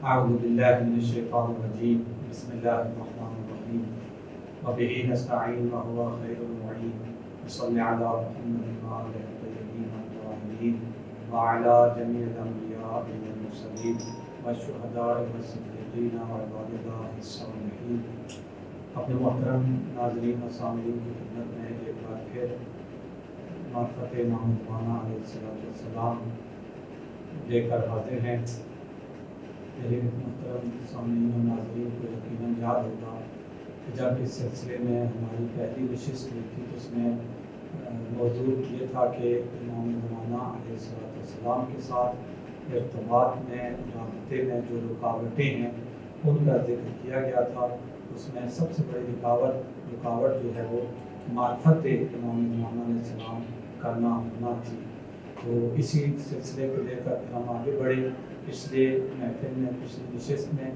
اعوذ باللہ من الشیطان الرجیم بسم اللہ الرحمن الرحیم وبہ نستعین وهو خیر المعین وصلی علی محمد وآلہ الطیبین الطاہرین وعلی جمیع الانبیاء والمرسلین والشہداء والصدیقین وعباد اللہ الصالحین۔ اپنے محترم ناظرین و سامعین کی خدمت میں ایک بار پھر معرفت محمد مولانا علیہ السلام لے کر حاضر ہیں۔ میرے محترم سامعین و ناظرین کو یقیناً یاد ہوگا کہ جب اس سلسلے میں ہماری پہلی نشست ہوئی تھی تو اس میں موضوع یہ تھا کہ امام زمانہ علیہ السلام کے ساتھ ارتباط میں رابطے میں جو رکاوٹیں ہیں ان کا ذکر کیا گیا تھا۔ اس میں سب سے بڑی رکاوٹ جو ہے وہ معرفت امام زمانہ علیہ السلام کا نہ ہونا تھی۔ تو اسی سلسلے کو لے کر ہم آگے بڑھے۔ پچھلے محفل میں پچھلی نشست میں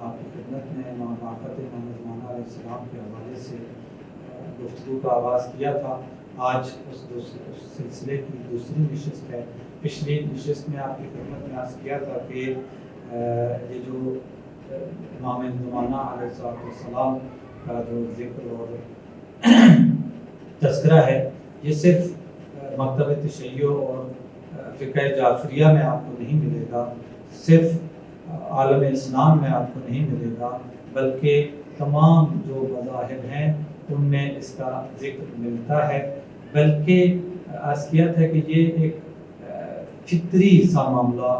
آپ کی خدمت میں معرفت امام زمانہ علیہ السلام کے حوالے سے گفتگو کا آغاز کیا تھا۔ آج اس سلسلے کی دوسری نشست ہے۔ پچھلی نشست میں آپ کی خدمت میں عرض کیا تھا کہ یہ جو امام زمانہ علیہ السلام کا جو ذکر اور تذکرہ ہے یہ صرف مکتب تشیع اور فقہ جعفریہ میں آپ کو نہیں ملے گا، صرف عالم اسلام میں آپ کو نہیں ملے گا، بلکہ تمام جو مذاہب ہیں ان میں اس کا ذکر ملتا ہے۔ بلکہ عرض کیا تھا کہ یہ ایک فطری سا معاملہ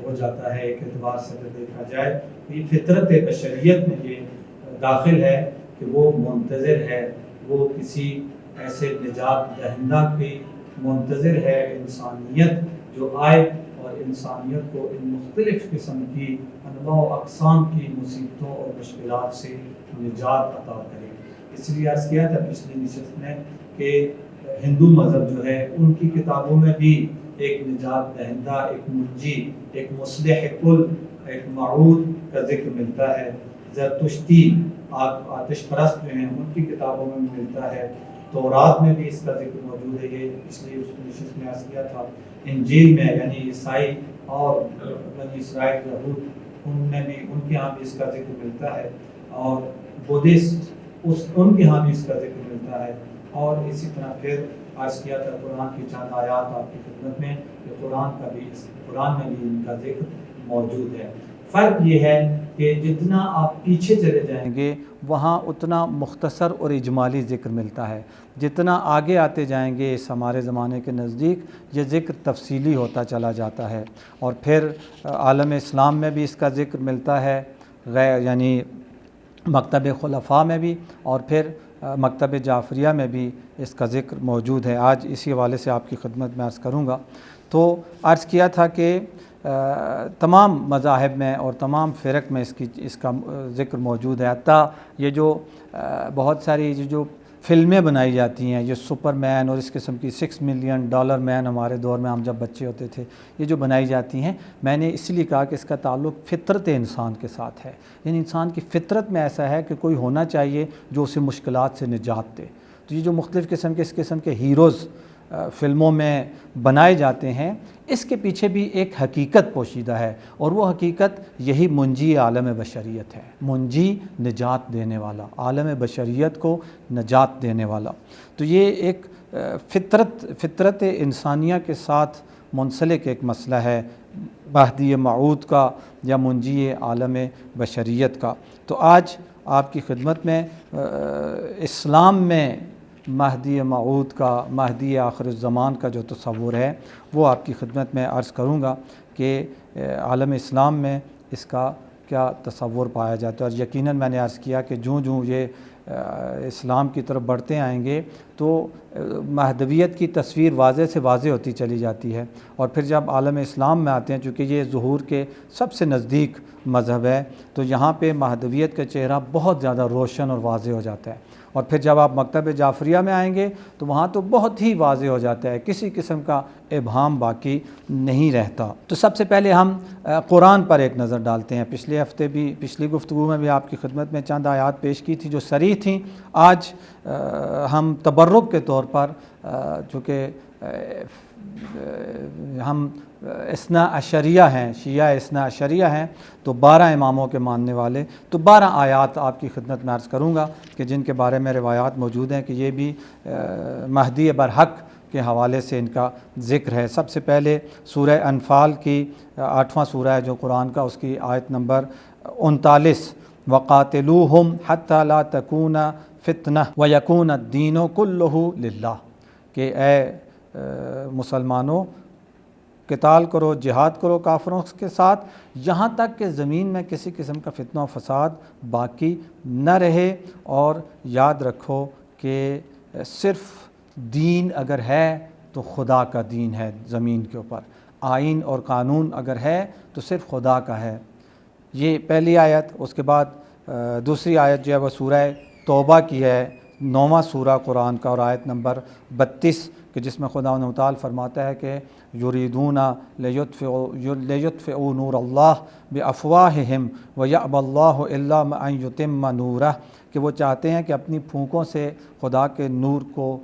ہو جاتا ہے، ایک اعتبار سے اگر دیکھا جائے یہ فطرت بشریت میں یہ داخل ہے کہ وہ منتظر ہے، وہ کسی ایسے نجات دہندہ کی منتظر ہے، انسانیت جو آئے اور انسانیت کو ان مختلف قسم کی انواع و اقسام کی مصیبتوں اور مشکلات سے نجات عطا کرے۔ اس لیے عرض کیا تھا پچھلی نشست میں کہ ہندو مذہب جو ہے ان کی کتابوں میں بھی ایک نجات دہندہ، ایک منجی، ایک مصلح کل، ایک معود کا ذکر ملتا ہے۔ زرتشتی آتش پرست جو ہیں ان کی کتابوں میں ملتا ہے، تورات میں بھی اس کا ذکر موجود ہے۔ یہ اس لیے اس نشست میں عرض کیا تھا انجیل میں یعنی عیسائی اور بنی اسرائیل یہود ان میں بھی ان کے ہاں بھی اس کا ذکر ملتا ہے، اور بدھسٹ ان کے ہاں بھی اس کا ذکر ملتا ہے۔ اور اسی طرح پھر عرض کیا تھا قرآن کی چند آیات آپ کی خدمت میں کہ قرآن میں بھی ان کا ذکر موجود ہے۔ فرق یہ ہے کہ جتنا آپ پیچھے چلے جائیں گے وہاں اتنا مختصر اور اجمالی ذکر ملتا ہے، جتنا آگے آتے جائیں گے اس ہمارے زمانے کے نزدیک یہ ذکر تفصیلی ہوتا چلا جاتا ہے۔ اور پھر عالم اسلام میں بھی اس کا ذکر ملتا ہے، یعنی مکتب خلفاء میں بھی، اور پھر مکتب جعفریہ میں بھی اس کا ذکر موجود ہے۔ آج اسی حوالے سے آپ کی خدمت میں عرض کروں گا۔ تو عرض کیا تھا کہ تمام مذاہب میں اور تمام فرق میں اس کا ذکر موجود ہے۔ حتیٰ یہ جو بہت ساری جو فلمیں بنائی جاتی ہیں، یہ سپر مین اور اس قسم کی $6 ملین مین ہمارے دور میں ہم جب بچے ہوتے تھے یہ جو بنائی جاتی ہیں، میں نے اس لیے کہا کہ اس کا تعلق فطرت انسان کے ساتھ ہے، یعنی انسان کی فطرت میں ایسا ہے کہ کوئی ہونا چاہیے جو اسے مشکلات سے نجات دے۔ تو یہ جو مختلف قسم کے ہیروز فلموں میں بنائے جاتے ہیں اس کے پیچھے بھی ایک حقیقت پوشیدہ ہے، اور وہ حقیقت یہی منجی عالم بشریت ہے، منجی نجات دینے والا، عالم بشریت کو نجات دینے والا۔ تو یہ ایک فطرت انسانیہ کے ساتھ منسلک ایک مسئلہ ہے، مہدی موعود کا یا منجی عالم بشریت کا۔ تو آج آپ کی خدمت میں اسلام میں مہدی موعود کا، مہدی آخر الزمان کا جو تصور ہے وہ آپ کی خدمت میں عرض کروں گا کہ عالم اسلام میں اس کا کیا تصور پایا جاتا ہے۔ اور یقیناً میں نے عرض کیا کہ جوں یہ اسلام کی طرف بڑھتے آئیں گے تو مہدویت کی تصویر واضح سے واضح ہوتی چلی جاتی ہے، اور پھر جب عالم اسلام میں آتے ہیں چونکہ یہ ظہور کے سب سے نزدیک مذہب ہے تو یہاں پہ مہدویت کا چہرہ بہت زیادہ روشن اور واضح ہو جاتا ہے۔ اور پھر جب آپ مکتب جعفریہ میں آئیں گے تو وہاں تو بہت ہی واضح ہو جاتا ہے، کسی قسم کا ابہام باقی نہیں رہتا۔ تو سب سے پہلے ہم قرآن پر ایک نظر ڈالتے ہیں۔ پچھلے ہفتے بھی، پچھلی گفتگو میں بھی آپ کی خدمت میں چند آیات پیش کی تھی جو صریح تھیں۔ آج ہم تبرک کے طور پر چونکہ ہم اثنا عشریہ ہیں، شیعہ اثنا عشریہ ہیں، تو 12 اماموں کے ماننے والے، تو 12 آیات آپ کی خدمت میں عرض کروں گا کہ جن کے بارے میں روایات موجود ہیں کہ یہ بھی مہدی برحق کے حوالے سے ان کا ذکر ہے۔ سب سے پہلے سورہ انفال کی 8واں سورہ ہے جو قرآن کا، اس کی آیت نمبر 39، وَقَاتِلُوهُمْ حَتَّى لَا تَكُونَ فِتْنَةٌ وَيَكُونَ الدِّينُ كُلُّهُ لِلَّهِ، کہ اے مسلمانوں قتال کرو، جہاد کرو کافروں کے ساتھ، یہاں تک کہ زمین میں کسی قسم کا فتنہ و فساد باقی نہ رہے، اور یاد رکھو کہ صرف دین اگر ہے تو خدا کا دین ہے زمین کے اوپر، آئین اور قانون اگر ہے تو صرف خدا کا ہے۔ یہ پہلی آیت۔ اس کے بعد دوسری آیت جو ہے وہ سورہ توبہ کی ہے، 9واں سورہ قرآن کا، اور آیت نمبر 32، کہ جس میں خدا تعالیٰ فرماتا ہے کہ یریدون لیطفئوا نور اللہ بافواہہم ویأبی اللہ الا ان یتم نورہ، کہ وہ چاہتے ہیں کہ اپنی پھونکوں سے خدا کے نور کو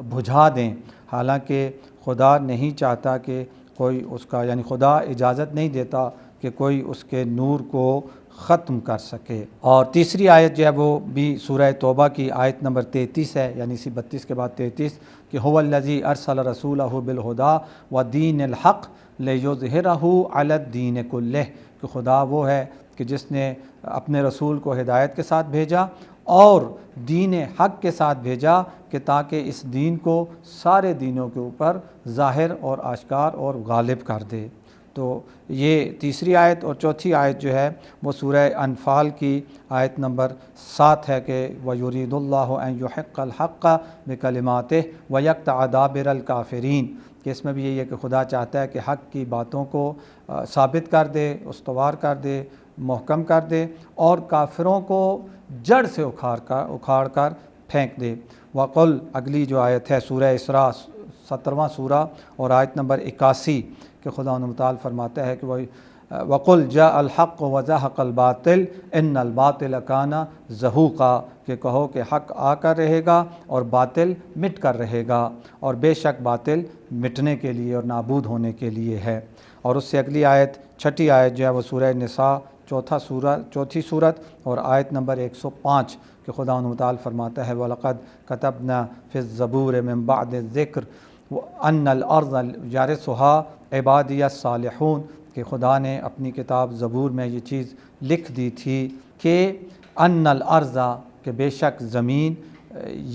بجھا دیں، حالانکہ خدا نہیں چاہتا کہ کوئی اس کا، یعنی خدا اجازت نہیں دیتا کہ کوئی اس کے نور کو ختم کر سکے۔ اور تیسری آیت جو ہے وہ بھی سورہ توبہ کی آیت نمبر 33 ہے، یعنی اسی 32 کے بعد 33، کہ هو الذی ارسل رسولہ بالہدی ودین الحق لیظہرہ علی الدین کلہ، کہ خدا وہ ہے کہ جس نے اپنے رسول کو ہدایت کے ساتھ بھیجا اور دین حق کے ساتھ بھیجا، کہ تاکہ اس دین کو سارے دینوں کے اوپر ظاہر اور آشکار اور غالب کر دے۔ تو یہ تیسری آیت۔ اور چوتھی آیت جو ہے وہ سورہ انفال کی آیت نمبر 7 ہے کہ وَيُرِيدُ اللَّهُ أَن يُحِقَّ الْحَقَّ بِكَلِمَاتِهِ وَيَقْطَعَ دَابِرَ الْكَافِرِينَ، کہ اس میں بھی یہی ہے کہ خدا چاہتا ہے کہ حق کی باتوں کو ثابت کر دے، استوار کر دے، محکم کر دے، اور کافروں کو جڑ سے اکھاڑ کر پھینک دے۔ وَقُلْ، اگلی جو آیت ہے سورہ اسراء 17واں سورہ اور آیت نمبر 81، کہ خدا متعال فرماتا ہے کہ وَقُلْ جَاءَ الْحَقُّ وَزَهَقَ الْبَاطِلُ إِنَّ الْبَاطِلَ كَانَ زَهُوقًا، کہ کہو کہ حق آ کر رہے گا اور باطل مٹ کر رہے گا، اور بے شک باطل مٹنے کے لیے اور نابود ہونے کے لیے ہے۔ اور اس سے اگلی آیت، چھٹی آیت جو ہے وہ سورہ نساء چوتھی صورت اور آیت نمبر 105، کہ خدا متعال فرماتا ہے وَلَقَدْ كَتَبْنَا فِي الزَّبُورِ مِن بَعْدِ الذِّكْرِ أَنَّ الْأَرْضَ يَرِثُهَا عِبَادِيَ الصَّالِحُونَ، کہ خدا نے اپنی کتاب زبور میں یہ چیز لکھ دی تھی کہ ان الارض، کہ بے شک زمین،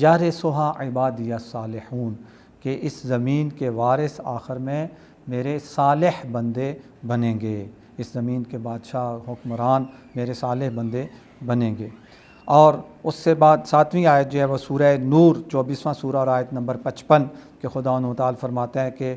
یرثها عبادی الصالحون، کہ اس زمین کے وارث آخر میں میرے صالح بندے بنیں گے، اس زمین کے بادشاہ حکمران میرے صالح بندے بنیں گے۔ اور اس سے بعد 7ویں آیت جو ہے وہ سورہ نور 24واں سورہ اور آیت نمبر 55، کہ خدا تعالیٰ فرماتا ہے کہ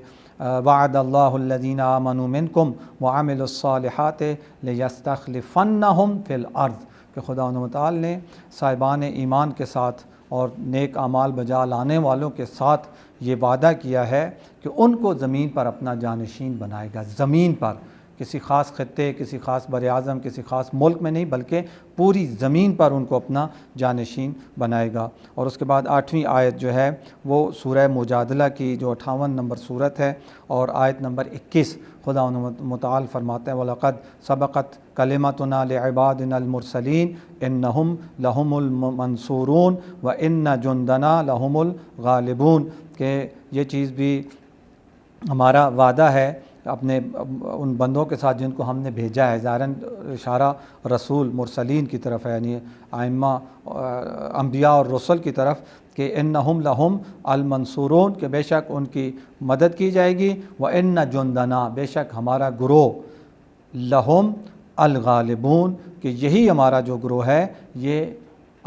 وعد اللہ الذین آمنوا منکم وعملوا الصالحات لیستخلفنہم فی الارض، کہ خدا تعالیٰ نے صاحبان ایمان کے ساتھ اور نیک اعمال بجا لانے والوں کے ساتھ یہ وعدہ کیا ہے کہ ان کو زمین پر اپنا جانشین بنائے گا، زمین پر، کسی خاص خطے، کسی خاص براعظم، کسی خاص ملک میں نہیں، بلکہ پوری زمین پر ان کو اپنا جانشین بنائے گا۔ اور اس کے بعد 8ویں آیت جو ہے وہ سورہ مجادلہ کی جو 58 نمبر صورت ہے اور آیت نمبر 21، خدا متعال فرماتا ہے وَلَقَدْ سَبَقَتْ كَلِمَتُنَا لِعِبَادِنَا الْمُرْسَلِينَ إِنَّهُمْ لَهُمُ الْمَنْصُورُونَ وَإِنَّ جُنْدَنَا لَهُمُ الْغَالِبُونَ، کہ یہ چیز بھی ہمارا وعدہ ہے اپنے ان بندوں کے ساتھ جن کو ہم نے بھیجا ہے، ظاہراً اشارہ رسول مرسلین کی طرف ہے، یعنی ائمہ انبیاء اور رسل کی طرف، کہ انہم لہم المنصورون، کہ بے شک ان کی مدد کی جائے گی، وان جندنا، بے شک ہمارا گروہ، لہم الغالبون، کہ یہی ہمارا جو گروہ ہے یہ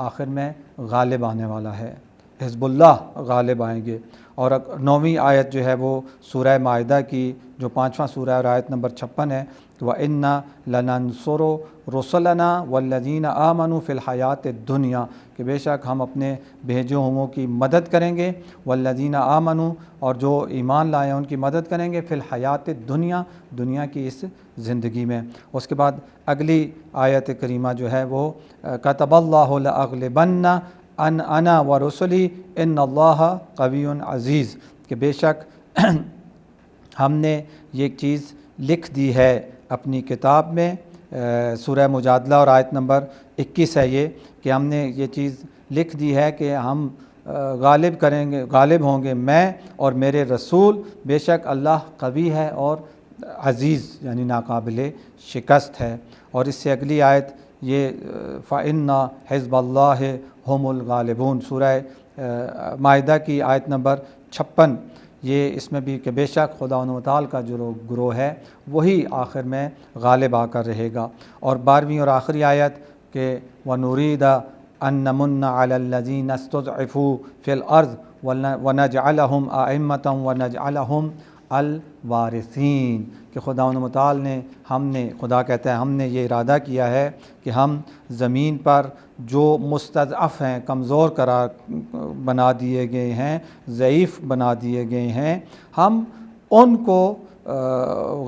آخر میں غالب آنے والا ہے، حزب اللہ غالب آئیں گے۔ اور 9ویں آیت جو ہے وہ سورہ مائدہ کی جو 5واں سورہ اور آیت نمبر 56 ہے، وَإِنَّا لَنَنصُرُ رُسُلَنَا وَالَّذِينَ آمَنُوا فِي الْحَيَاةِ الدُّنْيَا، کہ بے شک ہم اپنے بھیجے ہوئوں کی مدد کریں گے، وَالَّذِينَ آمَنُوا، اور جو ایمان لائے ان کی مدد کریں گے، فِي الْحَيَاةِ الدُّنْيَا، دنیا کی اس زندگی میں۔ اس کے بعد اگلی آیت کریمہ جو ہے وہ كَتَبَ اللَّهُ لَأَغْلِبَنَّ أَنَا وَرُسُلِي إِنَّ اللَّهَ قَوِيٌّ عَزِيزٌ، کہ بے شک ہم نے یہ چیز لکھ دی ہے اپنی کتاب میں، سورہ مجادلہ اور آیت نمبر 21 ہے یہ، کہ ہم نے یہ چیز لکھ دی ہے کہ ہم غالب ہوں گے میں اور میرے رسول، بے شک اللہ قوی ہے اور عزیز یعنی ناقابل شکست ہے۔ اور اس سے اگلی آیت یہ فَإِنَّ حِزْبَ اللَّهِ هُمُ الْغَالِبُونَ، سورہ مائدہ کی آیت نمبر 56، یہ اس میں بھی کہ بے شک خدا و تعالی کا جو گروہ ہے وہی آخر میں غالب آ کر رہے گا۔ اور 12ویں اور آخری آیت کہ وَنُرِيدَ أَن نَّمُنَّ عَلَى الَّذِينَ اسْتُضْعِفُوا فِي الْأَرْضِ وَنَجْعَلَهُمْ أَئِمَّةً وَنَجْعَلَهُمْ الوارثین، کہ خدا و متعال نے خدا کہتا ہے ہم نے یہ ارادہ کیا ہے کہ ہم زمین پر جو مستضعف ہیں، کمزور بنا دیے گئے ہیں، ضعیف بنا دیے گئے ہیں، ہم ان کو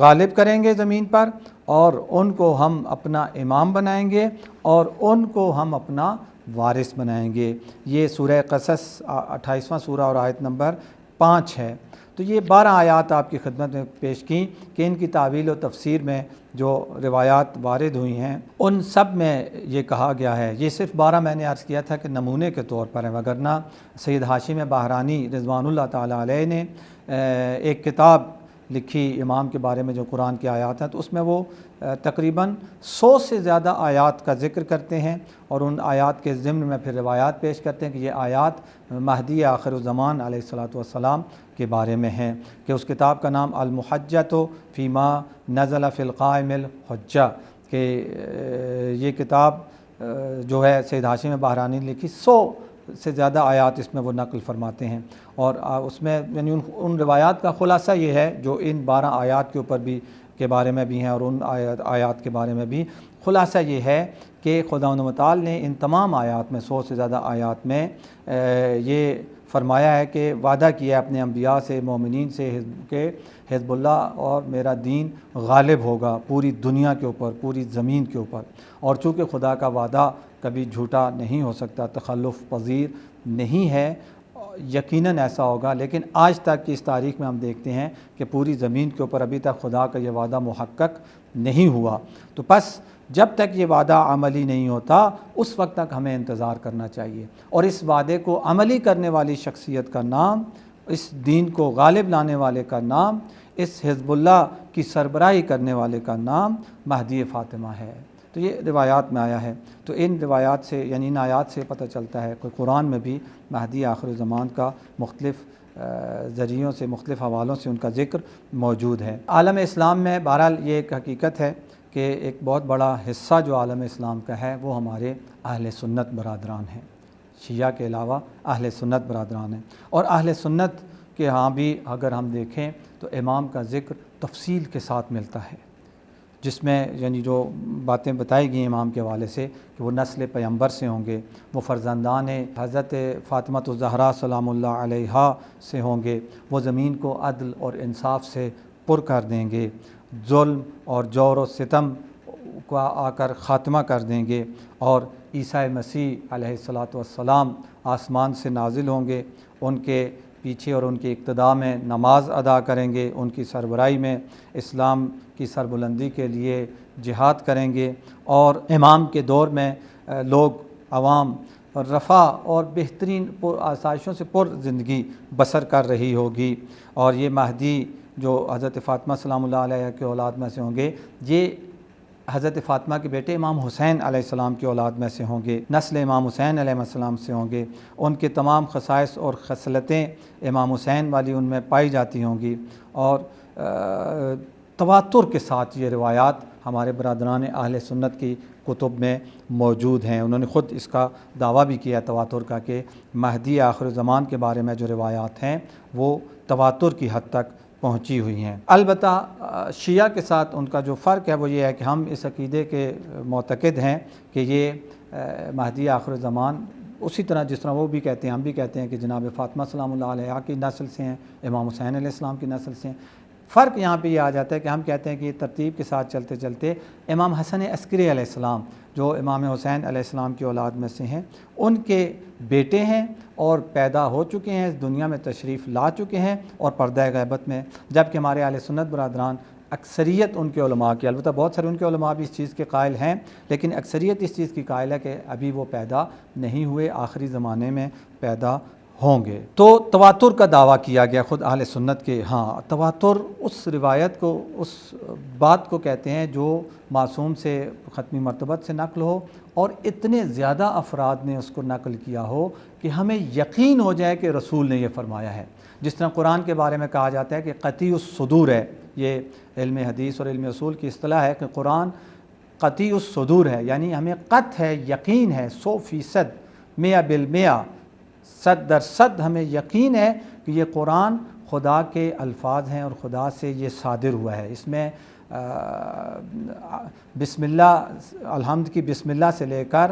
غالب کریں گے زمین پر، اور ان کو ہم اپنا امام بنائیں گے اور ان کو ہم اپنا وارث بنائیں گے۔ یہ سورہ قصص 28واں سورہ اور آیت نمبر 5 ہے۔ تو یہ 12 آیات آپ کی خدمت میں پیش کی کہ ان کی تعویل و تفسیر میں جو روایات وارد ہوئی ہیں ان سب میں یہ کہا گیا ہے، یہ صرف 12 میں نے عرض کیا تھا کہ نمونے کے طور پر ہے، وگرنہ سید ہاشم بہرانی رضوان اللہ تعالی علیہ نے ایک کتاب لکھی امام کے بارے میں جو قرآن کی آیات ہیں، تو اس میں وہ تقریباً 100 سے زیادہ آیات کا ذکر کرتے ہیں، اور ان آیات کے ضمن میں پھر روایات پیش کرتے ہیں کہ یہ آیات مہدی آخر الزمان علیہ الصلاۃ والسلام کے بارے میں ہیں، کہ اس کتاب کا نام المحجۃ فیما نزل فی القائم الحجہ، کہ یہ کتاب جو ہے سید ہاشم بہرانی نے لکھی، 100 سے زیادہ آیات اس میں وہ نقل فرماتے ہیں، اور اس میں یعنی ان روایات کا خلاصہ یہ ہے جو ان 12 آیات کے اوپر بھی کے بارے میں بھی ہیں، اور ان آیات کے بارے میں بھی خلاصہ یہ ہے کہ خدا متعال نے ان تمام آیات میں 100 سے زیادہ آیات میں یہ فرمایا ہے کہ وعدہ کیا ہے اپنے انبیاء سے، مومنین سے کہ حزب اللہ اور میرا دین غالب ہوگا پوری دنیا کے اوپر، پوری زمین کے اوپر، اور چونکہ خدا کا وعدہ کبھی جھوٹا نہیں ہو سکتا، تخلف پذیر نہیں ہے، یقیناً ایسا ہوگا، لیکن آج تک کی اس تاریخ میں ہم دیکھتے ہیں کہ پوری زمین کے اوپر ابھی تک خدا کا یہ وعدہ محقق نہیں ہوا۔ تو پس جب تک یہ وعدہ عملی نہیں ہوتا اس وقت تک ہمیں انتظار کرنا چاہیے، اور اس وعدے کو عملی کرنے والی شخصیت کا نام، اس دین کو غالب لانے والے کا نام، اس حزب اللہ کی سربراہی کرنے والے کا نام مہدی فاطمہ ہے۔ تو یہ روایات میں آیا ہے، تو ان روایات سے یعنی ان آیات سے پتہ چلتا ہے کہ قرآن میں بھی مہدی آخر الزمان کا مختلف ذریعوں سے، مختلف حوالوں سے ان کا ذکر موجود ہے۔ عالم اسلام میں بہرحال یہ ایک حقیقت ہے کہ ایک بہت بڑا حصہ جو عالم اسلام کا ہے وہ ہمارے اہل سنت برادران ہیں، شیعہ کے علاوہ اہل سنت برادران ہیں، اور اہل سنت کے ہاں بھی اگر ہم دیکھیں تو امام کا ذکر تفصیل کے ساتھ ملتا ہے، جس میں یعنی جو باتیں بتائی گئی امام کے حوالے سے کہ وہ نسل پیغمبر سے ہوں گے، وہ فرزندان حضرت فاطمہ الزہرا سلام اللہ علیہا سے ہوں گے، وہ زمین کو عدل اور انصاف سے پر کر دیں گے، ظلم اور جور و ستم کو آ کر خاتمہ کر دیں گے، اور عیسیٰ مسیح علیہ الصلاۃ والسلام آسمان سے نازل ہوں گے، ان کے پیچھے اور ان کی اقتداء میں نماز ادا کریں گے، ان کی سربراہی میں اسلام کی سربلندی کے لیے جہاد کریں گے، اور امام کے دور میں لوگ عوام رفع اور بہترین آسائشوں سے پر زندگی بسر کر رہی ہوگی، اور یہ مہدی جو حضرت فاطمہ سلام اللہ علیہ کے اولاد میں سے ہوں گے، یہ حضرت فاطمہ کے بیٹے امام حسین علیہ السلام کی اولاد میں سے ہوں گے، نسل امام حسین علیہ السلام سے ہوں گے، ان کے تمام خصائص اور خصلتیں امام حسین والی ان میں پائی جاتی ہوں گی، اور تواتر کے ساتھ یہ روایات ہمارے برادران اہل سنت کی کتب میں موجود ہیں۔ انہوں نے خود اس کا دعویٰ بھی کیا تواتر کا کہ مہدی آخر زمان کے بارے میں جو روایات ہیں وہ تواتر کی حد تک پہنچی ہوئی ہیں۔ البتہ شیعہ کے ساتھ ان کا جو فرق ہے وہ یہ ہے کہ ہم اس عقیدے کے معتقد ہیں کہ یہ مہدی آخر زمان اسی طرح جس طرح وہ بھی کہتے ہیں، ہم بھی کہتے ہیں کہ جناب فاطمہ سلام اللہ علیہ کی نسل سے ہیں، امام حسین علیہ السلام کی نسل سے ہیں، فرق یہاں پہ یہ آ جاتا ہے کہ ہم کہتے ہیں کہ یہ ترتیب کے ساتھ چلتے چلتے امام حسن عسکری علیہ السلام جو امام حسین علیہ السلام کی اولاد میں سے ہیں ان کے بیٹے ہیں اور پیدا ہو چکے ہیں، اس دنیا میں تشریف لا چکے ہیں اور پردہ غیبت میں، جبکہ ہمارے اہل سنت برادران اکثریت ان کے علماء کی، البتہ بہت سارے ان کے علماء بھی اس چیز کے قائل ہیں، لیکن اکثریت اس چیز کی قائل ہے کہ ابھی وہ پیدا نہیں ہوئے، آخری زمانے میں پیدا ہوں گے۔ تو تواتر کا دعویٰ کیا گیا خود اہل سنت کے ہاں، تواتر اس روایت کو، اس بات کو کہتے ہیں جو معصوم سے ختمی مرتبت سے نقل ہو اور اتنے زیادہ افراد نے اس کو نقل کیا ہو کہ ہمیں یقین ہو جائے کہ رسول نے یہ فرمایا ہے۔ جس طرح قرآن کے بارے میں کہا جاتا ہے کہ قطعی الصدور ہے، یہ علم حدیث اور علم اصول کی اصطلاح ہے کہ قرآن قطعی الصدور ہے، یعنی ہمیں قطع ہے، یقین ہے، 100% 100% 100% ہمیں یقین ہے کہ یہ قرآن خدا کے الفاظ ہیں اور خدا سے یہ صادر ہوا ہے۔ اس میں بسم اللہ، الحمد کی بسم اللہ سے لے کر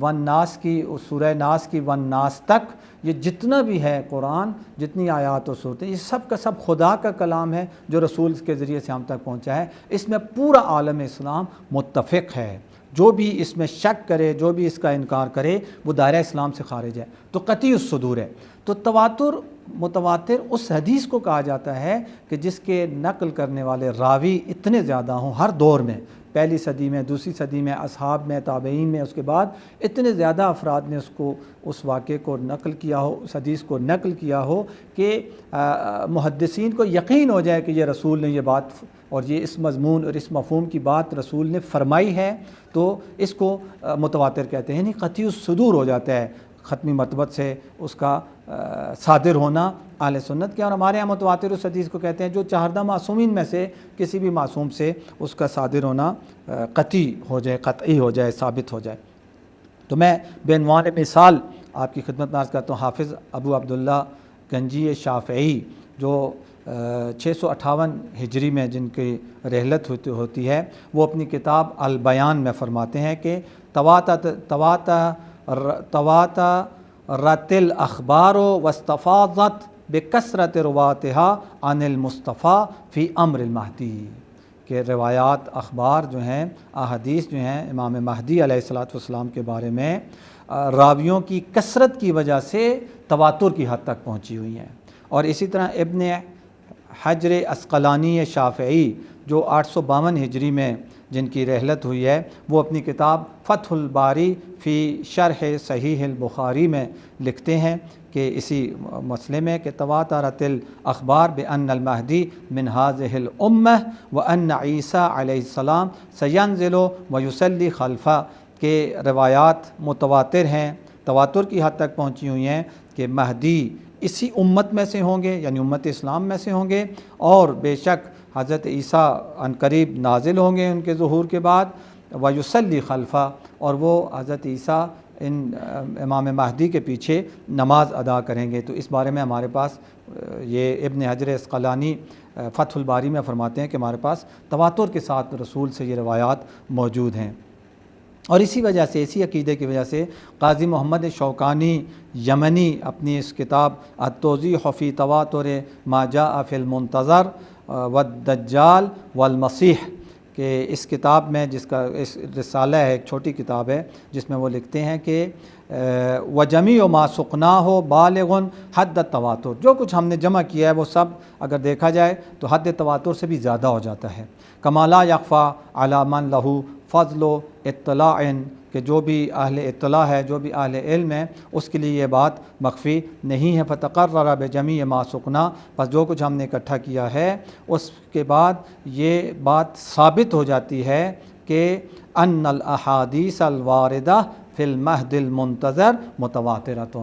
والناس کی، سورہ ناس کی والناس تک، یہ جتنا بھی ہے قرآن، جتنی آیات و صورتیں، یہ سب کا سب خدا کا کلام ہے جو رسول کے ذریعے سے ہم تک پہنچا ہے۔ اس میں پورا عالم اسلام متفق ہے، جو بھی اس میں شک کرے، جو بھی اس کا انکار کرے، وہ دائرہ اسلام سے خارج ہے۔ تو قطعی الصدور ہے۔ تو تواتر، متواتر اس حدیث کو کہا جاتا ہے کہ جس کے نقل کرنے والے راوی اتنے زیادہ ہوں، ہر دور میں، پہلی صدی میں، دوسری صدی میں، اصحاب میں، تابعین میں، اس کے بعد اتنے زیادہ افراد نے اس واقعے کو نقل کیا ہو، اس حدیث کو نقل کیا ہو کہ محدثین کو یقین ہو جائے کہ یہ رسول نے یہ بات اور یہ اس مضمون اور اس مفہوم کی بات رسول نے فرمائی ہے، تو اس کو متواتر کہتے ہیں، یعنی قطعی الصدور ہو جاتا ہے، ختمی مرتبت سے اس کا صادر ہونا اہل سنت کے۔ اور ہمارے یہاں متواتر اس حدیث کو کہتے ہیں جو 14 معصومین میں سے کسی بھی معصوم سے اس کا صادر ہونا قطعی ہو جائے، قطعی ہو جائے، ثابت ہو جائے۔ تو میں بعنوان مثال آپ کی خدمت میں عرض کرتا ہوں، حافظ ابو عبداللہ گنجی شافعی جو 658 ہجری میں جن کی رحلت ہوتی ہے، وہ اپنی کتاب البیان میں فرماتے ہیں کہ تواترت الاخبار واستفاضت بکثرت رواتها عن المصطفیٰ فی امر المہدی، کہ روایات، اخبار جو ہیں، احادیث جو ہیں امام مہدی علیہ الصلوۃ والسلام کے بارے میں راویوں کی کثرت کی وجہ سے تواتر کی حد تک پہنچی ہوئی ہیں۔ اور اسی طرح ابن حجر عسقلانی شافعی جو 852 ہجری میں جن کی رحلت ہوئی ہے، وہ اپنی کتاب فتح الباری فی شرح صحیح البخاری میں لکھتے ہیں کہ اسی مسئلے میں کہ تواترت الاخبار بان المہدی من هذه الامہ وان عیسیٰ علیہ السلام سینزل ویصلی خلفہ، کہ روایات متواتر ہیں، تواتر کی حد تک پہنچی ہوئی ہیں کہ مہدی اسی امت میں سے ہوں گے، یعنی امت اسلام میں سے ہوں گے، اور بے شک حضرت عیسیٰ عنقریب نازل ہوں گے ان کے ظہور کے بعد، ویصلی خلفہ، اور وہ حضرت عیسیٰ ان امام مہدی کے پیچھے نماز ادا کریں گے۔ تو اس بارے میں ہمارے پاس یہ ابن حجر عسقلانی فتح الباری میں فرماتے ہیں کہ ہمارے پاس تواتر کے ساتھ رسول سے یہ روایات موجود ہیں۔ اور اسی وجہ سے، اسی عقیدے کی وجہ سے قاضی محمد شوکانی یمنی اپنی اس کتاب التوضیح فی تواتر ما جاء فی المنتظر والدجال والمسیح، کہ اس کتاب میں، جس کا اس رسالہ ہے، ایک چھوٹی کتاب ہے، جس میں وہ لکھتے ہیں کہ وجمیع ما سقناہ بالغ حد التواتر، جو کچھ ہم نے جمع کیا ہے وہ سب اگر دیکھا جائے تو حد تواتر سے بھی زیادہ ہو جاتا ہے۔ کما لا یخفی علی من لہ فضل و اطلاع، کہ جو بھی اہل اطلاع ہے، جو بھی اہل علم ہے، اس کے لیے یہ بات مخفی نہیں ہے۔ فتقرر بجمیع ما سقنا، پس جو کچھ ہم نے اکٹھا کیا ہے اس کے بعد یہ بات ثابت ہو جاتی ہے کہ ان الاحادیث الواردہ فی المہد المنتظر متواترۃ،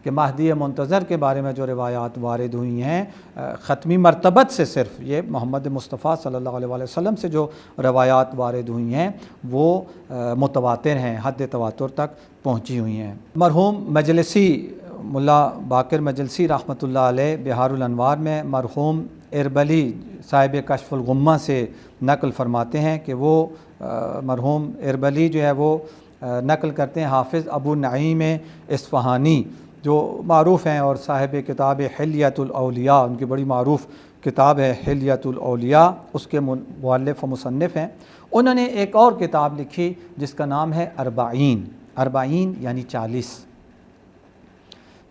کہ مہدی منتظر کے بارے میں جو روایات وارد ہوئی ہیں ختمی مرتبت سے، صرف یہ محمد مصطفیٰ صلی اللہ علیہ وسلم سے جو روایات وارد ہوئی ہیں وہ متواتر ہیں، حد تواتر تک پہنچی ہوئی ہیں۔ مرحوم مجلسی ملا باقر مجلسی رحمۃ اللہ علیہ بہار الانوار میں مرحوم اربلی صاحب کشف الغمہ سے نقل فرماتے ہیں کہ وہ مرحوم اربلی جو ہے وہ نقل کرتے ہیں حافظ ابو نعیم اصفہانی جو معروف ہیں اور صاحب کتاب حلیۃ الاولیاء، ان کی بڑی معروف کتاب ہے حلیۃ الاولیاء، اس کے مؤلف و مصنف ہیں۔ انہوں نے ایک اور کتاب لکھی جس کا نام ہے اربعین۔ اربعین یعنی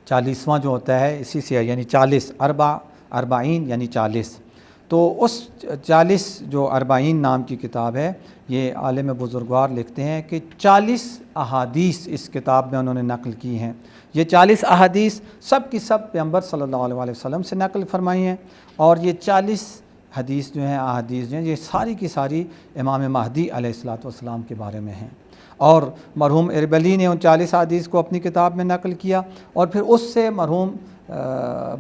40واں جو ہوتا ہے اسی سے، یعنی 40، اربعین یعنی 40۔ تو اس 40 جو اربعین نام کی کتاب ہے، یہ عالم بزرگوار لکھتے ہیں کہ 40 احادیث اس کتاب میں انہوں نے نقل کی ہیں۔ یہ 40 احادیث سب کی سب پیغمبر صلی اللہ علیہ وسلم سے نقل فرمائی ہیں، اور یہ 40 حدیث جو ہیں، احادیث جو ہیں، یہ ساری کی ساری امام مہدی علیہ السلام کے بارے میں ہیں۔ اور مرحوم اربلی نے ان 40 احادیث کو اپنی کتاب میں نقل کیا، اور پھر اس سے مرحوم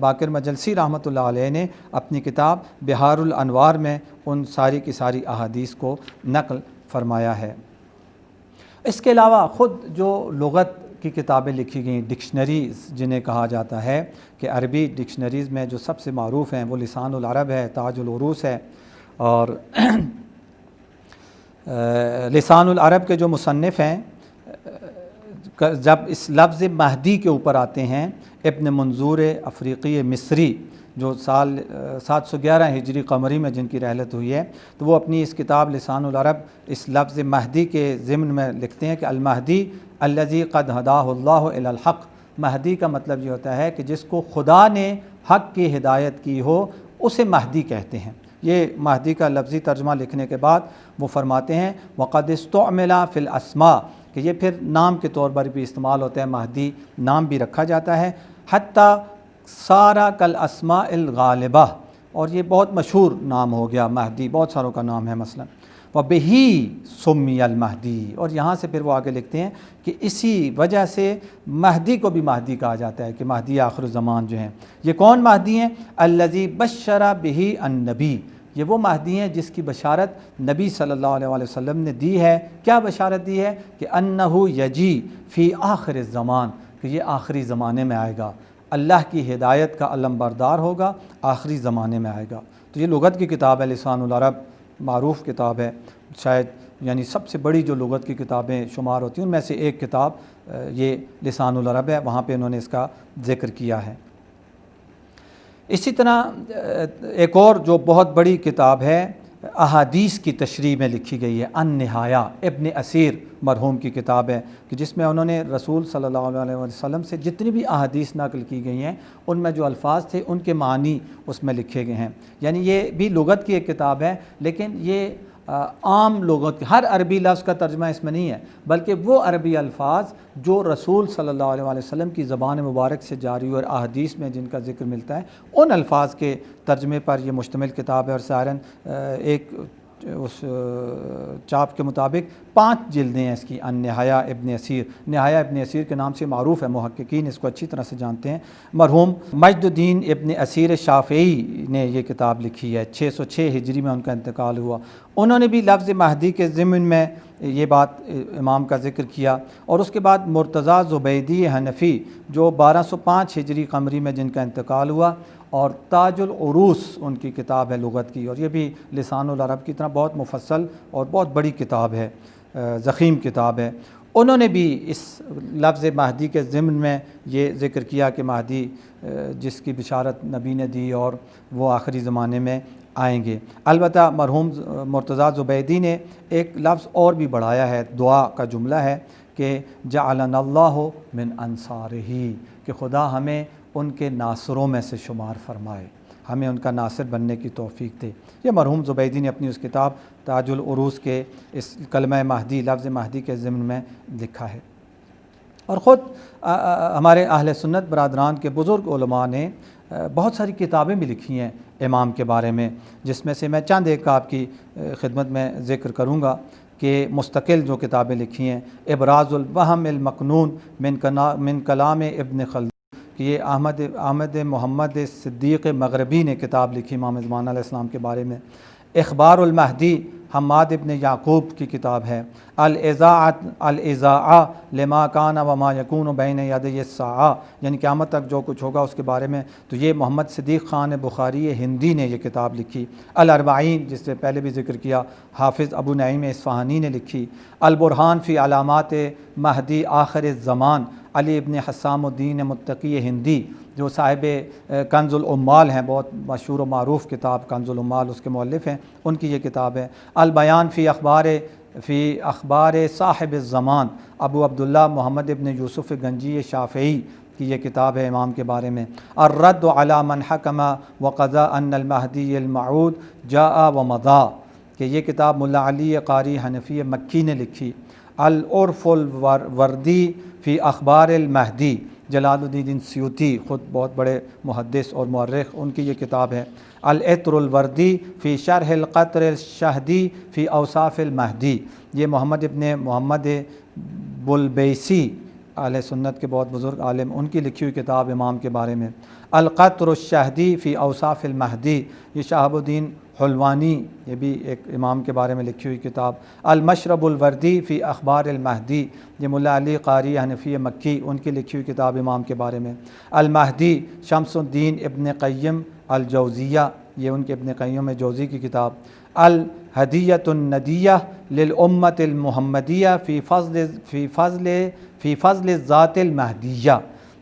باقر مجلسی رحمۃ اللہ علیہ نے اپنی کتاب بہار الانوار میں ان ساری کی ساری احادیث کو نقل فرمایا ہے۔ اس کے علاوہ خود جو لغت کی کتابیں لکھی گئیں، ڈکشنریز جنہیں کہا جاتا ہے، کہ عربی ڈکشنریز میں جو سب سے معروف ہیں وہ لسان العرب ہے، تاج العروس ہے، اور لسان العرب کے جو مصنف ہیں جب اس لفظ مہدی کے اوپر آتے ہیں، ابن منظور افریقی مصری جو سال 711 ہجری قمری میں جن کی رحلت ہوئی ہے، تو وہ اپنی اس کتاب لسان العرب اس لفظ مہدی کے ضمن میں لکھتے ہیں کہ المہدی الذی قد ہداہ اللہ الی الحق۔ مہدی کا مطلب یہ ہوتا ہے کہ جس کو خدا نے حق کی ہدایت کی ہو، اسے مہدی کہتے ہیں۔ یہ مہدی کا لفظی ترجمہ لکھنے کے بعد وہ فرماتے ہیں وقد استعمل فی الاسماء، کہ یہ پھر نام کے طور پر بھی استعمال ہوتا ہے، مہدی نام بھی رکھا جاتا ہے، حتیٰ سارا کالاسماء الغالبہ، اور یہ بہت مشہور نام ہو گیا مہدی، بہت ساروں کا نام ہے مثلا وبہی سمی المہدی، اور یہاں سے پھر وہ آگے لکھتے ہیں کہ اسی وجہ سے مہدی کو بھی مہدی کہا جاتا ہے، کہ مہدی آخر الزمان جو ہیں۔ یہ کون مہدی ہیں؟ الذی بشر بہ النبی، یہ وہ مہدی ہیں جس کی بشارت نبی صلی اللہ علیہ وسلم نے دی ہے۔ کیا بشارت دی ہے؟ کہ انہ یجی فی آخر الزمان، کہ یہ آخری زمانے میں آئے گا، اللہ کی ہدایت کا علم بردار ہوگا، آخری زمانے میں آئے گا۔ تو یہ لغت کی کتاب ہے، لسان العرب معروف کتاب ہے، شاید یعنی سب سے بڑی جو لغت کی کتابیں شمار ہوتی ہیں ان میں سے ایک کتاب یہ لسان العرب ہے، وہاں پہ انہوں نے اس کا ذکر کیا ہے۔ اسی طرح ایک اور جو بہت بڑی کتاب ہے احادیث کی تشریح میں لکھی گئی ہے، النہایہ، ابن اسیر مرحوم کی کتاب ہے، کہ جس میں انہوں نے رسول صلی اللہ علیہ وسلم سے جتنی بھی احادیث نقل کی گئی ہیں ان میں جو الفاظ تھے ان کے معنی اس میں لکھے گئے ہیں۔ یعنی یہ بھی لغت کی ایک کتاب ہے، لیکن یہ عام لغت کی، ہر عربی لفظ کا ترجمہ اس میں نہیں ہے، بلکہ وہ عربی الفاظ جو رسول صلی اللہ علیہ وسلم کی زبان مبارک سے جاری ہوئے اور احادیث میں جن کا ذکر ملتا ہے، ان الفاظ کے ترجمے پر یہ مشتمل کتاب ہے۔ اور سائرن ایک اس چاپ کے مطابق 5 جلدیں ہیں اس کی، النہایہ ابن اسیر، نہایہ ابن اسیر کے نام سے معروف ہے، محققین اس کو اچھی طرح سے جانتے ہیں۔ مرحوم مجد الدین ابن اسیر شافعی نے یہ کتاب لکھی ہے، 606 ہجری میں ان کا انتقال ہوا۔ انہوں نے بھی لفظ مہدی کے ضمن میں یہ بات امام کا ذکر کیا۔ اور اس کے بعد مرتضیٰ زبیدی حنفی جو 1205 ہجری قمری میں جن کا انتقال ہوا، اور تاج العروس ان کی کتاب ہے لغت کی، اور یہ بھی لسان العرب کی طرح بہت مفصل اور بہت بڑی کتاب ہے، ضخیم کتاب ہے۔ انہوں نے بھی اس لفظ مہدی کے ضمن میں یہ ذکر کیا کہ مہدی جس کی بشارت نبی نے دی اور وہ آخری زمانے میں آئیں گے۔ البتہ مرحوم مرتضیٰ زبیدی نے ایک لفظ اور بھی بڑھایا ہے، دعا کا جملہ ہے کہ جعلنا اللہ من انصارہ، کہ خدا ہمیں ان کے ناصروں میں سے شمار فرمائے، ہمیں ان کا ناصر بننے کی توفیق دے۔ یہ مرحوم زبیدی نے اپنی اس کتاب تاج العروس کے اس کلمہ مہدی، لفظ مہدی کے ضمن میں لکھا ہے۔ اور خود ہمارے اہل سنت برادران کے بزرگ علماء نے بہت ساری کتابیں بھی لکھی ہیں امام کے بارے میں، جس میں سے میں چند ایک آپ کی خدمت میں ذکر کروں گا کہ مستقل جو کتابیں لکھی ہیں، ابراز الوہم المکنون من کلام ابن خلدون، کہ یہ احمد محمد صدیق مغربی نے کتاب لکھی امام زمان علیہ السلام کے بارے میں۔ اخبار المہدی حماد ابن یعقوب کی کتاب ہے۔ الاذاعہ لما کان وما یکون بین یدی الساعہ، یعنی قیامت تک جو کچھ ہوگا اس کے بارے میں، تو یہ محمد صدیق خان بخاری ہندی نے یہ کتاب لکھی۔ الاربعین، جس سے پہلے بھی ذکر کیا، حافظ ابو نعیم اصفہانی نے لکھی۔ البرہان فی علامات مہدی آخر الزمان، علی ابن حسام الدین متقی ہندی، جو صاحب کنز العمال ہیں، بہت مشہور و معروف کتاب کنز العمال اس کے مؤلف ہیں، ان کی یہ کتاب ہے۔ البیان فی اخبار صاحب الزمان، ابو عبداللہ محمد ابن یوسف گنجی شافعی کی یہ کتاب ہے امام کے بارے میں۔ الرد علی من حکم وقضى ان المہدی الموعود جاء ومضى، کہ یہ کتاب ملا علی قاری حنفی مکی نے لکھی۔ العرف الوردی فی اخبار المہدی، جلال الدین سیوطی خود بہت بڑے محدث اور مورخ، ان کی یہ کتاب ہے۔ العطر الوردی فی شرح القطر الشہدی فی اوصاف المہدی، یہ محمد ابن محمد بلبیسی اہل سنت کے بہت بزرگ عالم، ان کی لکھی ہوئی کتاب امام کے بارے میں۔ القطر الشہدی فی اوصاف المہدی، یہ شہاب الدین حلوانی، یہ بھی ایک امام کے بارے میں لکھی ہوئی کتاب۔ المشرب الوردی فی اخبار المہدی، یہ ملا علی قاری حنفی مکی، ان کی لکھی ہوئی کتاب امام کے بارے میں۔ المہدی شمس الدین ابن قیم الجوزیہ، یہ ان کے ابن قیم جوزی کی کتاب۔ الہدیۃ الندیہ للامۃ المحمدیہ فی فضل ذات المہدیہ،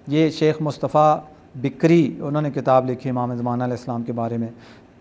یہ شیخ مصطفیٰ بکری انہوں نے کتاب لکھی امام زمانہ علیہ السلام کے بارے میں۔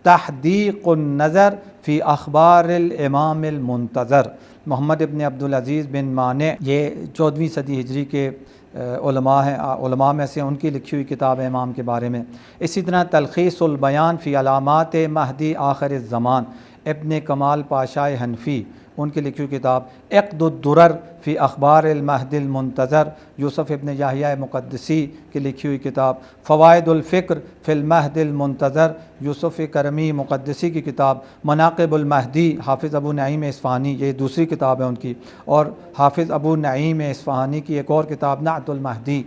تحدیق النظر فی اخبار الامام المنتظر، محمد ابن عبدالعزیز بن مانع، یہ 14ویں صدی ہجری کے علماء میں سے ان کی لکھی ہوئی کتاب ہے امام کے بارے میں۔ اسی طرح تلخیص البیان فی علامات مہدی آخر الزمان، ابن کمال پاشا حنفی، ان کی لکھی ہوئی کتاب۔ عقد الدرر فی اخبار المہدی المنتظر، یوسف ابن یحییٰ مقدسی کی لکھی ہوئی کتاب۔ فوائد الفکر فی المہدی المنتظر، یوسف کرمی مقدسی کی کتاب۔ مناقب المہدی، حافظ ابو نعیم اصفہانی، یہ دوسری کتاب ہے ان کی، اور حافظ ابو نعیم اصفہانی کی ایک اور کتاب نعت المہدی۔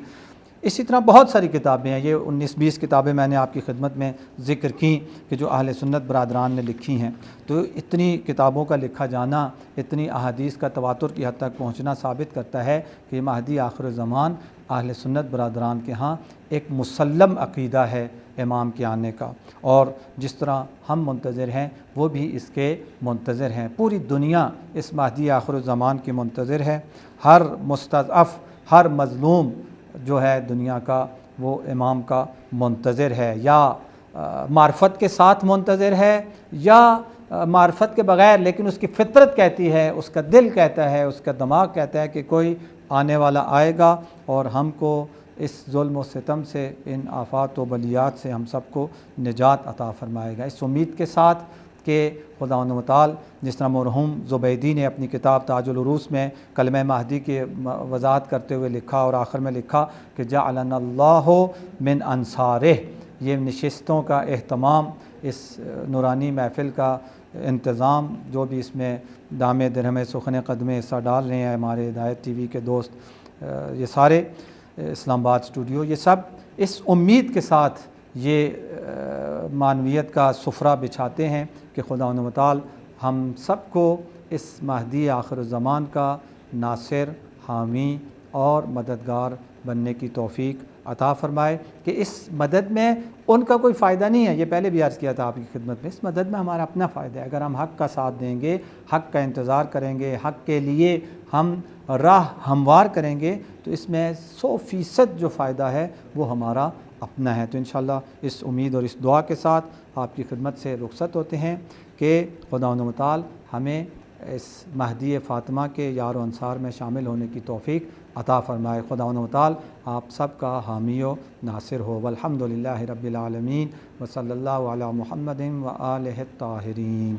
اسی طرح بہت ساری کتابیں ہیں، یہ 19-20 کتابیں میں نے آپ کی خدمت میں ذکر کی کہ جو اہل سنت برادران نے لکھی ہیں۔ تو اتنی کتابوں کا لکھا جانا، اتنی احادیث کا تواتر کی حد تک پہنچنا ثابت کرتا ہے کہ مہدی آخر الزمان اہل سنت برادران کے ہاں ایک مسلم عقیدہ ہے امام کے آنے کا، اور جس طرح ہم منتظر ہیں وہ بھی اس کے منتظر ہیں۔ پوری دنیا اس مہدی آخر الزمان کی منتظر ہے۔ ہر مستضعف، ہر مظلوم جو ہے دنیا کا، وہ امام کا منتظر ہے، یا معرفت کے ساتھ منتظر ہے یا معرفت کے بغیر، لیکن اس کی فطرت کہتی ہے، اس کا دل کہتا ہے، اس کا دماغ کہتا ہے کہ کوئی آنے والا آئے گا اور ہم کو اس ظلم و ستم سے، ان آفات و بلیات سے ہم سب کو نجات عطا فرمائے گا۔ اس امید کے ساتھ کہ خداوند متعال جس طرح مرحوم زبیدی نے اپنی کتاب تاج العروس میں کلمہ مہدی کی وضاحت کرتے ہوئے لکھا اور آخر میں لکھا کہ جعلنا اللہ من انصارہ، یہ نشستوں کا اہتمام، اس نورانی محفل کا انتظام، جو بھی اس میں دام درہم سخن قدم حصہ ڈال رہے ہیں ہمارے ہدایت ٹی وی کے دوست، یہ سارے اسلام آباد اسٹوڈیو، یہ سب اس امید کے ساتھ یہ معنویت کا سفرہ بچھاتے ہیں کہ خداوند متعال ہم سب کو اس مہدی آخر الزمان کا ناصر، حامی اور مددگار بننے کی توفیق عطا فرمائے، کہ اس مدد میں ان کا کوئی فائدہ نہیں ہے، یہ پہلے بھی عرض کیا تھا آپ کی خدمت میں، اس مدد میں ہمارا اپنا فائدہ ہے۔ اگر ہم حق کا ساتھ دیں گے، حق کا انتظار کریں گے، حق کے لیے ہم راہ ہموار کریں گے، تو اس میں 100% جو فائدہ ہے وہ ہمارا اپنا ہے۔ تو انشاءاللہ اس امید اور اس دعا کے ساتھ آپ کی خدمت سے رخصت ہوتے ہیں کہ خداوند متعال ہمیں اس مہدی فاطمہ کے یار و انصار میں شامل ہونے کی توفیق عطا فرمائے۔ خداوند متعال آپ سب کا حامی و ناصر ہو۔ والحمدللہ رب العالمین، وصلی اللہ علی محمد و آلہ الطاہرین۔